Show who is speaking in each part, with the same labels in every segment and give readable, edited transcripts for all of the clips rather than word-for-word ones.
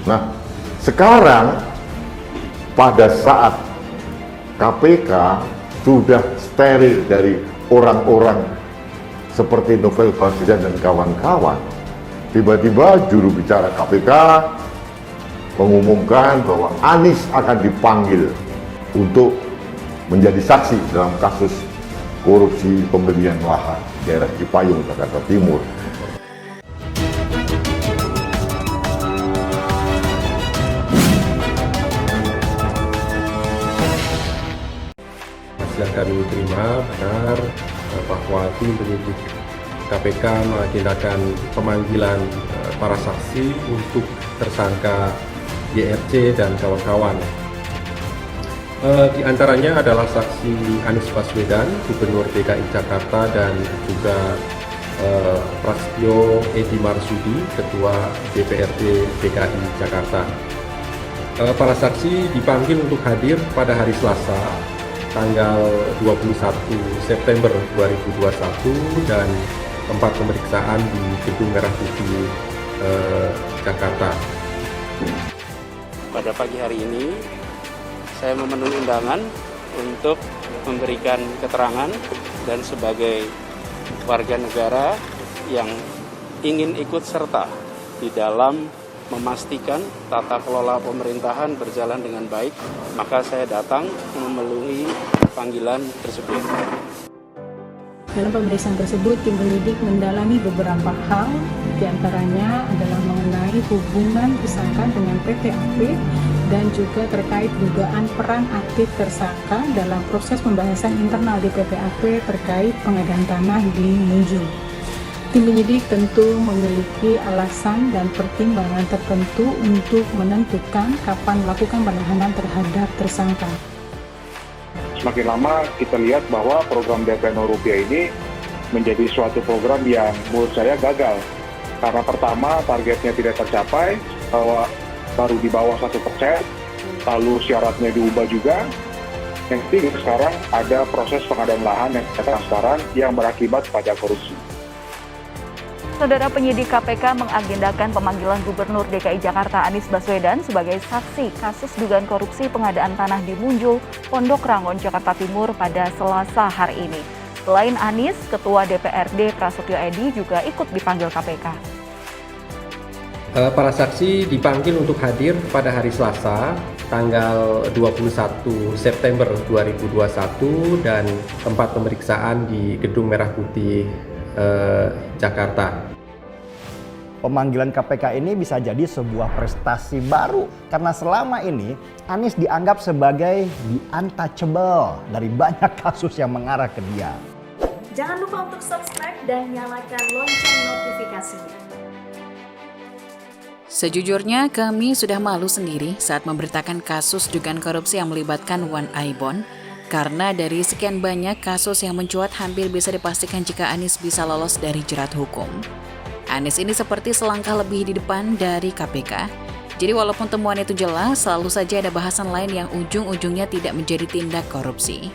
Speaker 1: Nah, sekarang pada saat KPK sudah steril dari orang-orang seperti Novel Baswedan dan kawan-kawan, tiba-tiba juru bicara KPK mengumumkan bahwa Anies akan dipanggil untuk menjadi saksi dalam kasus korupsi pembelian lahan daerah Cipayung, Jakarta Timur.
Speaker 2: Yang kami terima benar bahwa tim penyidik KPK mengagendakan pemanggilan para saksi untuk tersangka YRC dan kawan-kawan. Di antaranya adalah saksi Anies Baswedan, Gubernur DKI Jakarta, dan juga Prasetyo Edy Marsudi, Ketua DPRD DKI Jakarta. Para saksi dipanggil untuk hadir pada hari Selasa, tanggal 21 September 2021, dan tempat pemeriksaan di Gedung Merah Putih Jakarta.
Speaker 3: Pada pagi hari ini, saya memenuhi undangan untuk memberikan keterangan dan sebagai warga negara yang ingin ikut serta di dalam memastikan tata kelola pemerintahan berjalan dengan baik, maka saya datang memenuhi panggilan tersebut.
Speaker 4: Dalam pemeriksaan tersebut, tim penyidik mendalami beberapa hal, diantaranya adalah mengenai hubungan tersangka dengan PTAP dan juga terkait dugaan peran aktif tersangka dalam proses pembahasan internal di PTAP terkait pengadaan tanah di Munjul. Tim penyidik tentu memiliki alasan dan pertimbangan tertentu untuk menentukan kapan melakukan penahanan terhadap tersangka.
Speaker 5: Semakin lama kita lihat bahwa program DP 0 rupiah ini menjadi suatu program yang menurut saya gagal. Karena pertama targetnya tidak tercapai, bahwa baru di bawah 1%, lalu syaratnya diubah juga. Yang ketiga, sekarang ada proses pengadaan lahan yang tidak transparan yang berakibat pada korupsi.
Speaker 6: Saudara, penyidik KPK mengagendakan pemanggilan Gubernur DKI Jakarta Anies Baswedan sebagai saksi kasus dugaan korupsi pengadaan tanah di Munjul, Pondok Rangon, Jakarta Timur pada Selasa hari ini. Selain Anies, Ketua DPRD Prasetyo Edy juga ikut dipanggil KPK.
Speaker 2: Para saksi dipanggil untuk hadir pada hari Selasa, tanggal 21 September 2021, dan tempat pemeriksaan di Gedung Merah Putih Jakarta.
Speaker 7: Pemanggilan KPK ini bisa jadi sebuah prestasi baru karena selama ini Anies dianggap sebagai the untouchable dari banyak kasus yang mengarah ke dia.
Speaker 8: Jangan lupa untuk subscribe dan nyalakan lonceng notifikasinya.
Speaker 9: Sejujurnya kami sudah malu sendiri saat memberitakan kasus dugaan korupsi yang melibatkan One Eye Bond. Karena dari sekian banyak kasus yang mencuat, hampir bisa dipastikan jika Anies bisa lolos dari jerat hukum. Anies ini seperti selangkah lebih di depan dari KPK. Jadi walaupun temuan itu jelas, selalu saja ada bahasan lain yang ujung-ujungnya tidak menjadi tindak korupsi.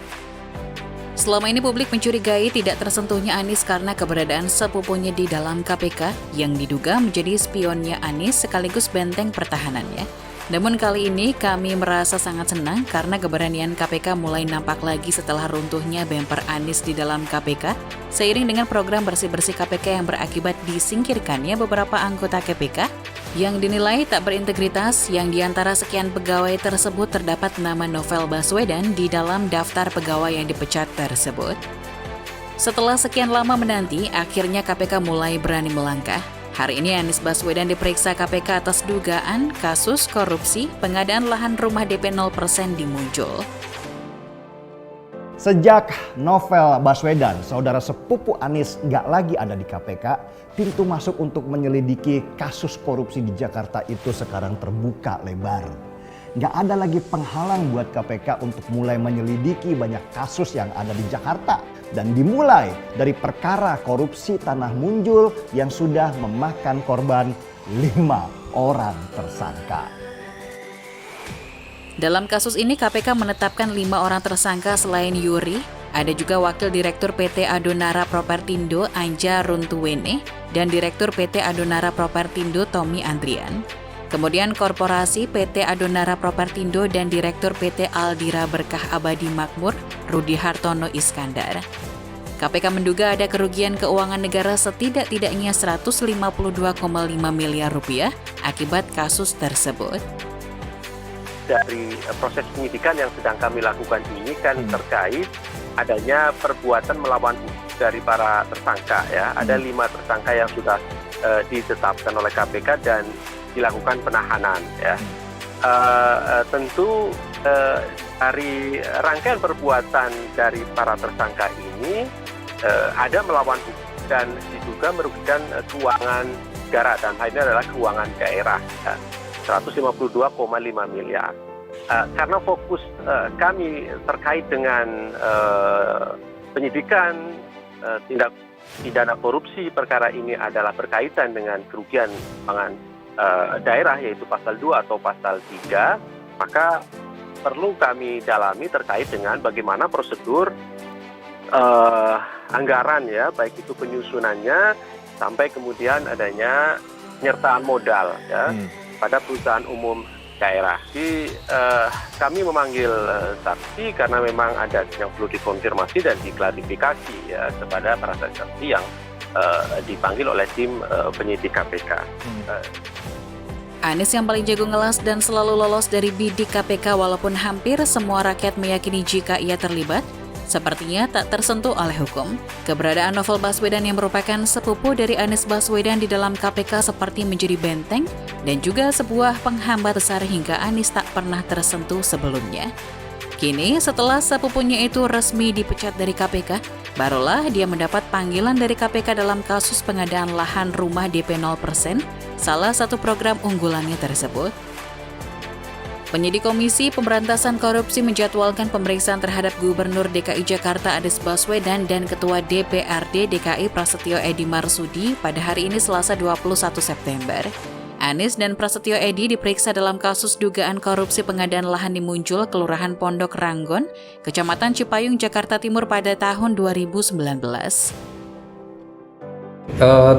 Speaker 9: Selama ini publik mencurigai tidak tersentuhnya Anies karena keberadaan sepupunya di dalam KPK yang diduga menjadi spionnya Anies sekaligus benteng pertahanannya. Namun kali ini kami merasa sangat senang karena keberanian KPK mulai nampak lagi setelah runtuhnya bemper Anies di dalam KPK, seiring dengan program bersih-bersih KPK yang berakibat disingkirkannya beberapa anggota KPK yang dinilai tak berintegritas, yang diantara sekian pegawai tersebut terdapat nama Novel Baswedan di dalam daftar pegawai yang dipecat tersebut. Setelah sekian lama menanti, akhirnya KPK mulai berani melangkah. Hari ini Anies Baswedan diperiksa KPK atas dugaan kasus korupsi pengadaan lahan rumah DP 0% di Munjul.
Speaker 7: Sejak Novel Baswedan, saudara sepupu Anies, nggak lagi ada di KPK, pintu masuk untuk menyelidiki kasus korupsi di Jakarta itu sekarang terbuka lebar. Nggak ada lagi penghalang buat KPK untuk mulai menyelidiki banyak kasus yang ada di Jakarta. Dan dimulai dari perkara korupsi tanah Munjul yang sudah memakan korban 5 orang tersangka.
Speaker 9: Dalam kasus ini KPK menetapkan 5 orang tersangka selain Yuri. Ada juga Wakil Direktur PT Adonara Propertindo Anja Runtuwene dan Direktur PT Adonara Propertindo Tommy Andrian. kemudian korporasi PT Adonara Propertindo dan Direktur PT Aldira Berkah Abadi Makmur, Rudi Hartono Iskandar. KPK menduga ada kerugian keuangan negara setidak-tidaknya 152,5 miliar rupiah akibat kasus tersebut.
Speaker 10: Dari proses penyidikan yang sedang kami lakukan ini kan terkait adanya perbuatan melawan hukum dari para tersangka ya. Ada 5 tersangka yang sudah ditetapkan oleh KPK dan dilakukan penahanan ya. Tentu dari rangkaian perbuatan dari para tersangka ini ada melawan hukum dan diduga merugikan keuangan negara dan hal ini adalah keuangan daerah ya, 152,5 miliar. Karena fokus kami terkait dengan penyidikan tindak pidana korupsi perkara ini adalah berkaitan dengan kerugian keuangan daerah yaitu pasal 2 atau pasal 3, maka perlu kami dalami terkait dengan bagaimana prosedur anggaran ya, baik itu penyusunannya sampai kemudian adanya penyertaan modal ya pada perusahaan umum daerah. Jadi kami memanggil saksi karena memang ada yang perlu dikonfirmasi dan diklarifikasi ya kepada para saksi yang dipanggil oleh tim penyidik KPK.
Speaker 9: Anies yang paling jago ngelas dan selalu lolos dari bidik KPK walaupun hampir semua rakyat meyakini jika ia terlibat, sepertinya tak tersentuh oleh hukum. Keberadaan Novel Baswedan yang merupakan sepupu dari Anies Baswedan di dalam KPK seperti menjadi benteng dan juga sebuah penghambat besar hingga Anies tak pernah tersentuh sebelumnya. Kini setelah sepupunya itu resmi dipecat dari KPK, barulah dia mendapat panggilan dari KPK dalam kasus pengadaan lahan rumah DP 0%, salah satu program unggulannya tersebut. Penyidik Komisi Pemberantasan Korupsi menjadwalkan pemeriksaan terhadap Gubernur DKI Jakarta Anies Baswedan dan Ketua DPRD DKI Prasetyo Edy Marsudi pada hari ini Selasa 21 September. Anies dan Prasetyo Edy diperiksa dalam kasus dugaan korupsi pengadaan lahan di Muncul, Kelurahan Pondok Ranggon, Kecamatan Cipayung, Jakarta Timur pada tahun 2019.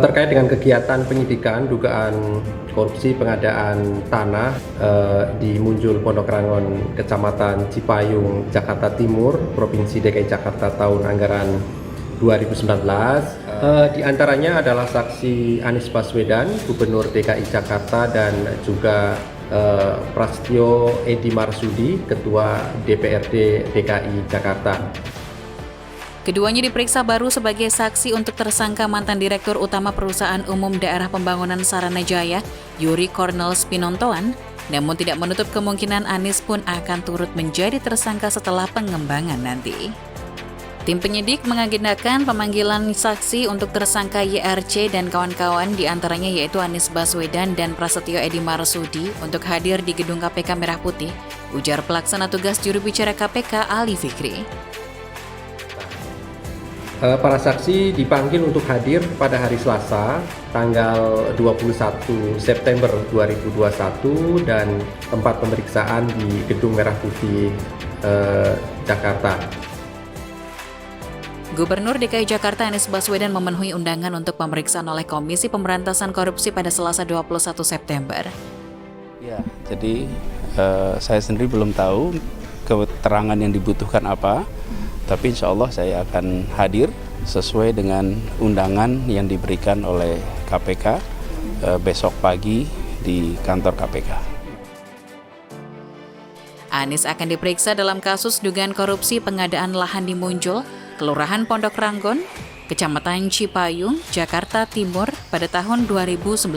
Speaker 2: Terkait dengan kegiatan penyidikan dugaan korupsi pengadaan tanah di Muncul Pondok Rangon, Kecamatan Cipayung, Jakarta Timur, Provinsi DKI Jakarta tahun anggaran 2019, di antaranya adalah saksi Anies Baswedan, Gubernur DKI Jakarta, dan juga Prasetyo Edy Marsudi, Ketua DPRD DKI Jakarta.
Speaker 9: Keduanya diperiksa baru sebagai saksi untuk tersangka mantan Direktur Utama Perusahaan Umum Daerah Pembangunan Saranajaya, Yuri Cornels Pinontoan, namun tidak menutup kemungkinan Anies pun akan turut menjadi tersangka setelah pengembangan nanti. Tim penyidik mengagendakan pemanggilan saksi untuk tersangka YRC dan kawan-kawan diantaranya yaitu Anies Baswedan dan Prasetyo Edy Marsudi untuk hadir di Gedung KPK Merah Putih, ujar pelaksana tugas juru bicara KPK Ali Fikri.
Speaker 2: Para saksi dipanggil untuk hadir pada hari Selasa, tanggal 21 September 2021 dan tempat pemeriksaan di Gedung Merah Putih, Jakarta.
Speaker 9: Gubernur DKI Jakarta Anies Baswedan memenuhi undangan untuk pemeriksaan oleh Komisi Pemberantasan Korupsi pada Selasa 21 September.
Speaker 11: Ya, jadi saya sendiri belum tahu keterangan yang dibutuhkan apa. Tapi insya Allah saya akan hadir sesuai dengan undangan yang diberikan oleh KPK besok pagi di kantor KPK.
Speaker 9: Anies akan diperiksa dalam kasus dugaan korupsi pengadaan lahan di Muncul, Kelurahan Pondok Ranggon, Kecamatan Cipayung, Jakarta Timur pada tahun 2019.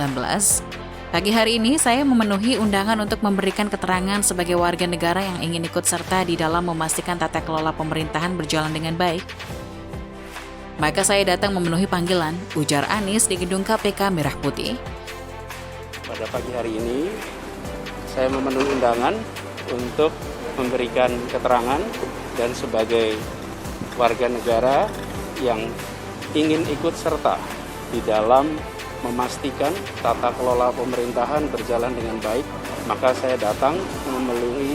Speaker 9: Pagi hari ini saya memenuhi undangan untuk memberikan keterangan sebagai warga negara yang ingin ikut serta di dalam memastikan tata kelola pemerintahan berjalan dengan baik. Maka saya datang memenuhi panggilan, ujar Anies di Gedung KPK Merah Putih.
Speaker 3: Pada pagi hari ini saya memenuhi undangan untuk memberikan keterangan dan sebagai warga negara yang ingin ikut serta di dalam memastikan tata kelola pemerintahan berjalan dengan baik, maka saya datang memenuhi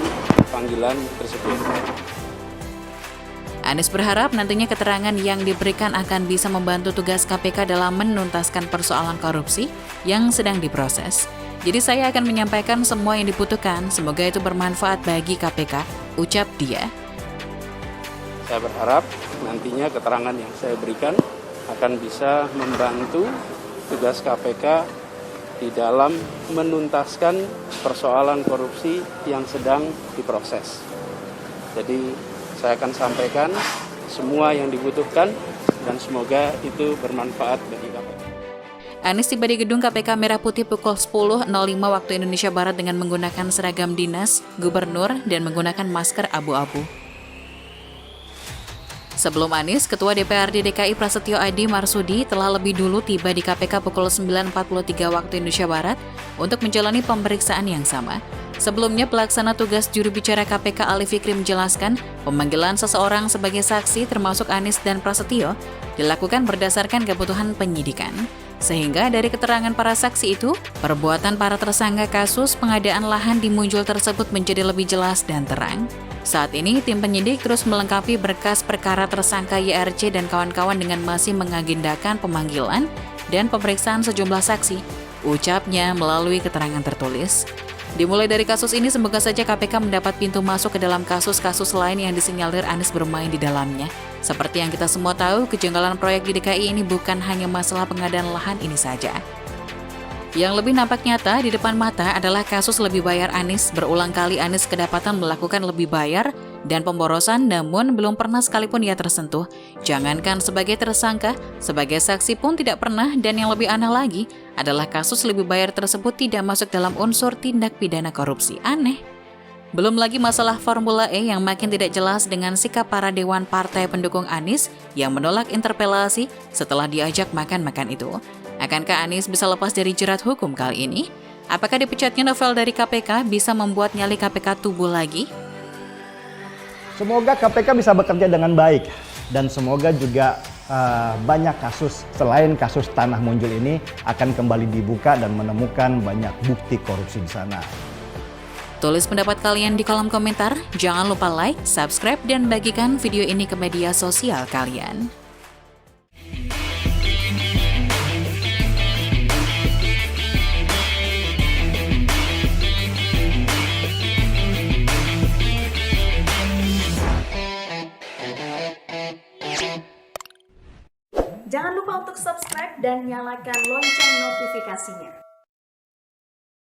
Speaker 3: panggilan tersebut.
Speaker 9: Anies berharap nantinya keterangan yang diberikan akan bisa membantu tugas KPK dalam menuntaskan persoalan korupsi yang sedang diproses. Jadi saya akan menyampaikan semua yang dibutuhkan, semoga itu bermanfaat bagi KPK, ucap dia.
Speaker 3: Saya berharap nantinya keterangan yang saya berikan akan bisa membantu tugas KPK di dalam menuntaskan persoalan korupsi yang sedang diproses. Jadi saya akan sampaikan semua yang dibutuhkan dan semoga itu bermanfaat bagi KPK.
Speaker 9: Anies tiba di gedung KPK Merah Putih pukul 10.05 waktu Indonesia Barat dengan menggunakan seragam dinas gubernur dan menggunakan masker abu-abu. Sebelum Anies, Ketua DPRD DKI Prasetyo Adi Marsudi telah lebih dulu tiba di KPK pukul 9.43 waktu Indonesia Barat untuk menjalani pemeriksaan yang sama. Sebelumnya, pelaksana tugas juru bicara KPK Ali Fikri menjelaskan pemanggilan seseorang sebagai saksi termasuk Anies dan Prasetyo dilakukan berdasarkan kebutuhan penyidikan. Sehingga dari keterangan para saksi itu, perbuatan para tersangka kasus pengadaan lahan di Munjul tersebut menjadi lebih jelas dan terang. Saat ini, tim penyidik terus melengkapi berkas perkara tersangka YRC dan kawan-kawan dengan masih mengagendakan pemanggilan dan pemeriksaan sejumlah saksi, ucapnya melalui keterangan tertulis. Dimulai dari kasus ini, semoga saja KPK mendapat pintu masuk ke dalam kasus-kasus lain yang disinyalir Anies bermain di dalamnya. Seperti yang kita semua tahu, kejanggalan proyek di DKI ini bukan hanya masalah pengadaan lahan ini saja. Yang lebih nampak nyata di depan mata adalah kasus lebih bayar Anies. Berulang kali Anies kedapatan melakukan lebih bayar dan pemborosan, namun belum pernah sekalipun ia tersentuh. Jangankan sebagai tersangka, sebagai saksi pun tidak pernah, dan yang lebih aneh lagi adalah kasus lebih bayar tersebut tidak masuk dalam unsur tindak pidana korupsi. Aneh. Belum lagi masalah Formula E yang makin tidak jelas dengan sikap para dewan partai pendukung Anies yang menolak interpelasi setelah diajak makan-makan itu. Akankah Anies bisa lepas dari jerat hukum kali ini? Apakah dipecatnya novel dari KPK bisa membuat nyali KPK tubuh lagi?
Speaker 7: Semoga KPK bisa bekerja dengan baik dan semoga juga banyak kasus selain kasus Tanah Munjul ini akan kembali dibuka dan menemukan banyak bukti korupsi di sana.
Speaker 9: Tulis pendapat kalian di kolom komentar, jangan lupa like, subscribe, dan bagikan video ini ke media sosial kalian.
Speaker 8: Jangan lupa untuk subscribe dan nyalakan lonceng notifikasinya.